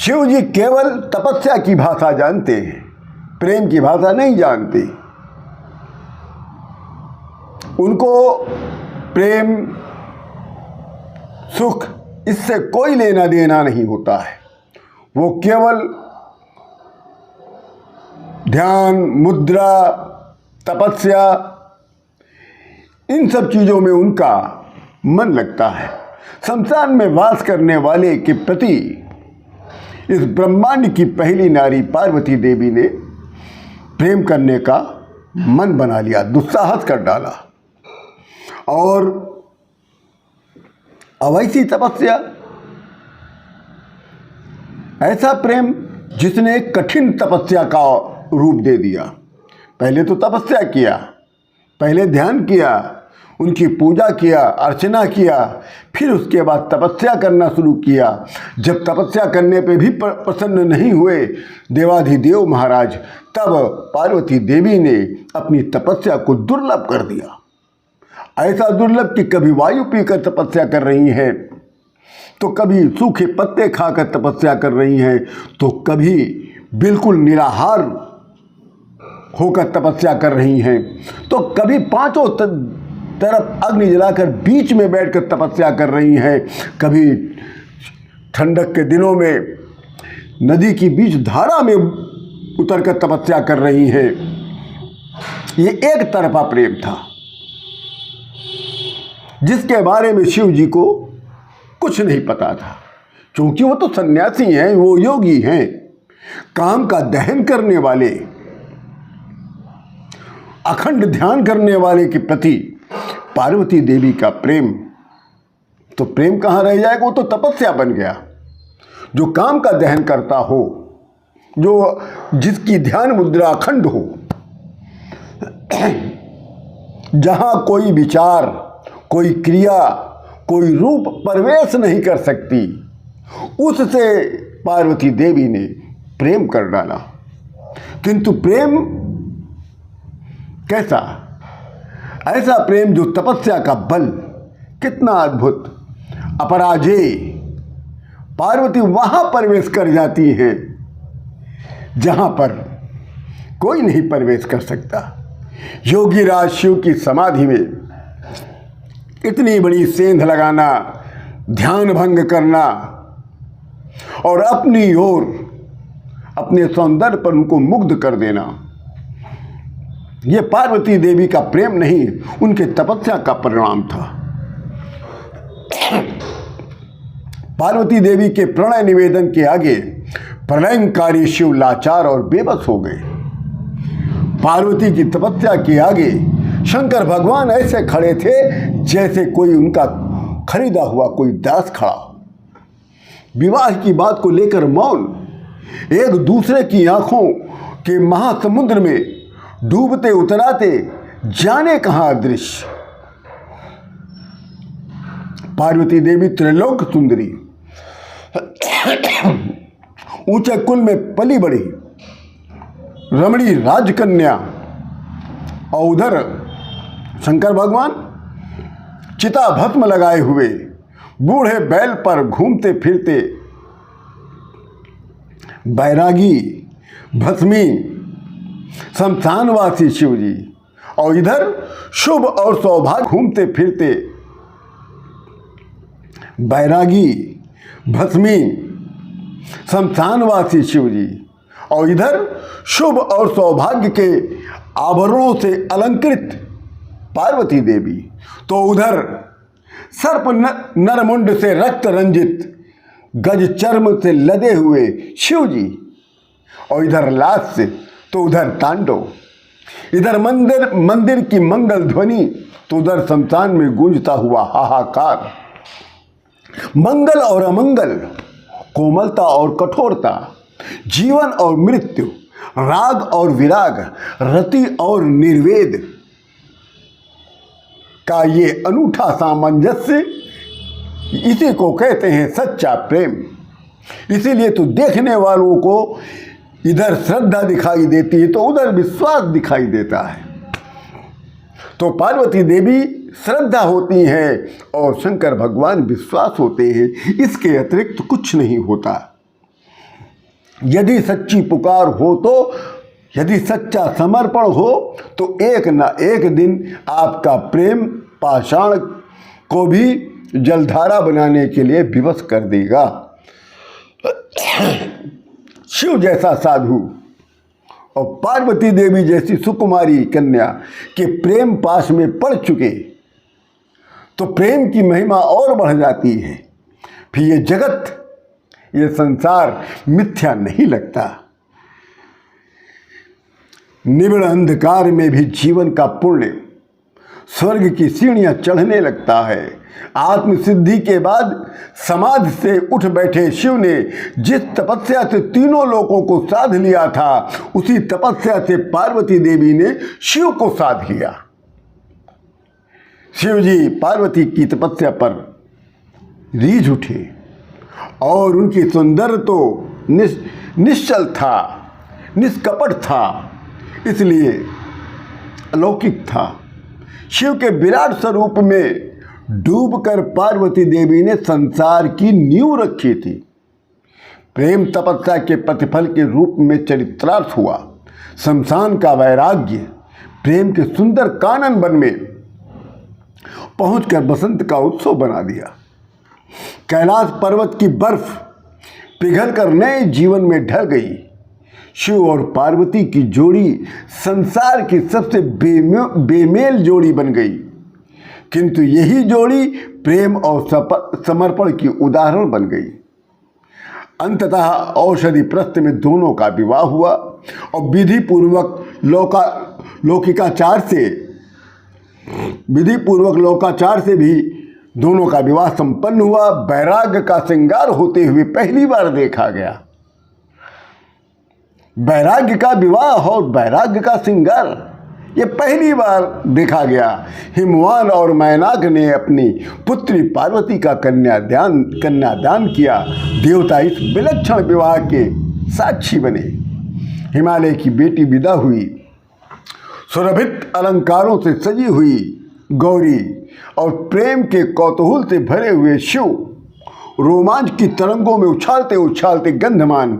शिव जी केवल तपस्या की भाषा जानते हैं, प्रेम की भाषा नहीं जानते। उनको प्रेम सुख इससे कोई लेना देना नहीं होता है। वो केवल ध्यान, मुद्रा, तपस्या, इन सब चीज़ों में उनका मन लगता है। संसार में वास करने वाले के प्रति इस ब्रह्मांड की पहली नारी पार्वती देवी ने प्रेम करने का मन बना लिया, दुस्साहस कर डाला। और अवैसी तपस्या, ऐसा प्रेम जिसने कठिन तपस्या का रूप दे दिया। पहले तो तपस्या किया, पहले ध्यान किया, उनकी पूजा किया, अर्चना किया, फिर उसके बाद तपस्या करना शुरू किया। जब तपस्या करने पे भी प्रसन्न नहीं हुए देवाधिदेव महाराज, तब पार्वती देवी ने अपनी तपस्या को दुर्लभ कर दिया। ऐसा दुर्लभ कि कभी वायु पीकर तपस्या कर रही हैं, तो कभी सूखे पत्ते खाकर तपस्या कर रही हैं, तो कभी बिल्कुल निराहार होकर तपस्या कर रही हैं, तो कभी पांचों तरफ अग्नि जलाकर बीच में बैठकर तपस्या कर रही हैं, कभी ठंडक के दिनों में नदी की बीच धारा में उतरकर तपस्या कर रही हैं। ये एक तरफा प्रेम था जिसके बारे में शिव जी को कुछ नहीं पता था, क्योंकि वो तो सन्यासी हैं, वो योगी हैं, काम का दहन करने वाले, अखंड ध्यान करने वाले के प्रति पार्वती देवी का प्रेम, तो प्रेम कहाँ रह जाएगा, वो तो तपस्या बन गया। जो काम का दहन करता हो, जो जिसकी ध्यान मुद्रा अखंड हो, जहाँ कोई विचार, कोई क्रिया, कोई रूप प्रवेश नहीं कर सकती, उससे पार्वती देवी ने प्रेम कर डाला। किंतु प्रेम कैसा? ऐसा प्रेम जो तपस्या का बल, कितना अद्भुत, अपराजेय। पार्वती वहां प्रवेश कर जाती हैं जहां पर कोई नहीं प्रवेश कर सकता। योगी राज शिव की समाधि में इतनी बड़ी सेंध लगाना, ध्यान भंग करना और अपनी ओर अपने सौंदर्य पर उनको मुग्ध कर देना, ये पार्वती देवी का प्रेम नहीं, उनके तपस्या का परिणाम था। पार्वती देवी के प्रणय निवेदन के आगे प्रलयंकारी शिव लाचार और बेबस हो गए। पार्वती की तपस्या के आगे शंकर भगवान ऐसे खड़े थे जैसे कोई उनका खरीदा हुआ कोई दास खड़ा। विवाह की बात को लेकर मौन, एक दूसरे की आंखों के महासमुद्र में डूबते उतराते जाने कहां अदृश्य। पार्वती देवी त्रिलोक सुंदरी, ऊंचे कुल में पली बड़ी रमणी राजकन्या, और उधर शंकर भगवान चिता भस्म लगाए हुए बूढ़े बैल पर घूमते फिरते बैरागी भस्मी शमशानवासी शिव जी, और इधर शुभ और सौभाग्य घूमते फिरते बैरागी भस्मी शमशानवासी शिव जी, और इधर शुभ और सौभाग्य के आभरणों से अलंकृत पार्वती देवी, तो उधर सर्प नरमुंड से रक्त रंजित गज चर्म से लदे हुए शिव जी, और इधर लाश से, तो उधर तांडव, इधर मंदिर की मंगल ध्वनि, तो उधर शमशान में गूंजता हुआ हाहाकार। मंगल और अमंगल, कोमलता और कठोरता, जीवन और मृत्यु, राग और विराग, रति और निर्वेद का ये अनूठा सामंजस्य, इसी को कहते हैं सच्चा प्रेम। इसीलिए तो देखने वालों को इधर श्रद्धा दिखाई देती है तो उधर विश्वास दिखाई देता है। तो पार्वती देवी श्रद्धा होती हैं और शंकर भगवान विश्वास होते हैं, इसके अतिरिक्त कुछ नहीं होता। यदि सच्ची पुकार हो तो, यदि सच्चा समर्पण हो तो एक न एक दिन आपका प्रेम पाषाण को भी जलधारा बनाने के लिए विवश कर देगा। शिव जैसा साधु और पार्वती देवी जैसी सुकुमारी कन्या के प्रेम पाश में पड़ चुके तो प्रेम की महिमा और बढ़ जाती है। फिर ये जगत, ये संसार मिथ्या नहीं लगता। निबिड़ अंधकार में भी जीवन का पुण्य स्वर्ग की सीढ़ियां चढ़ने लगता है। आत्मसिद्धि के बाद समाधि से उठ बैठे शिव ने जिस तपस्या से तीनों लोकों को साध लिया था, उसी तपस्या से पार्वती देवी ने शिव को साध लिया। शिव जी पार्वती की तपस्या पर रीझ उठे और उनकी सौंदर्य तो निश्चल था, निष्कपट था, इसलिए अलौकिक था। शिव के विराट स्वरूप में डूबकर पार्वती देवी ने संसार की नींव रखी थी। प्रेम तपस्या के प्रतिफल के रूप में चरित्रार्थ हुआ। शमशान का वैराग्य प्रेम के सुंदर कानन वन में पहुंचकर बसंत का उत्सव बना दिया। कैलाश पर्वत की बर्फ पिघलकर नए जीवन में ढल गई। शिव और पार्वती की जोड़ी संसार की सबसे बेमेल जोड़ी बन गई, किंतु यही जोड़ी प्रेम और समर्पण की उदाहरण बन गई। अंततः औषधि प्रस्थ में दोनों का विवाह हुआ और विधि पूर्वक लोकाचार से भी दोनों का विवाह संपन्न हुआ। वैराग्य का श्रृंगार होते हुए पहली बार देखा गया। वैराग्य का विवाह और वैराग्य का श्रृंगार ये पहली बार देखा गया। हिमवान और मैनाक ने अपनी पुत्री पार्वती का कन्यादान किया। देवता इस विलक्षण विवाह के साक्षी बने। हिमालय की बेटी विदा हुई। सुरभित अलंकारों से सजी हुई गौरी और प्रेम के कौतूहल से भरे हुए शिव रोमांच की तरंगों में उछालते उछालते गंधमान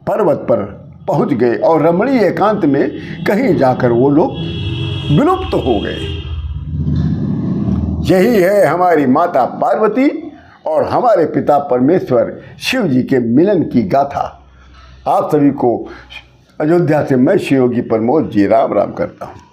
पर्वत पर पहुंच गए और रमणीय एकांत में कहीं जाकर वो लोग विलुप्त हो गए। यही है हमारी माता पार्वती और हमारे पिता परमेश्वर शिव जी के मिलन की गाथा। आप सभी को अयोध्या से मैं शिव योगी प्रमोद जी राम राम करता हूँ।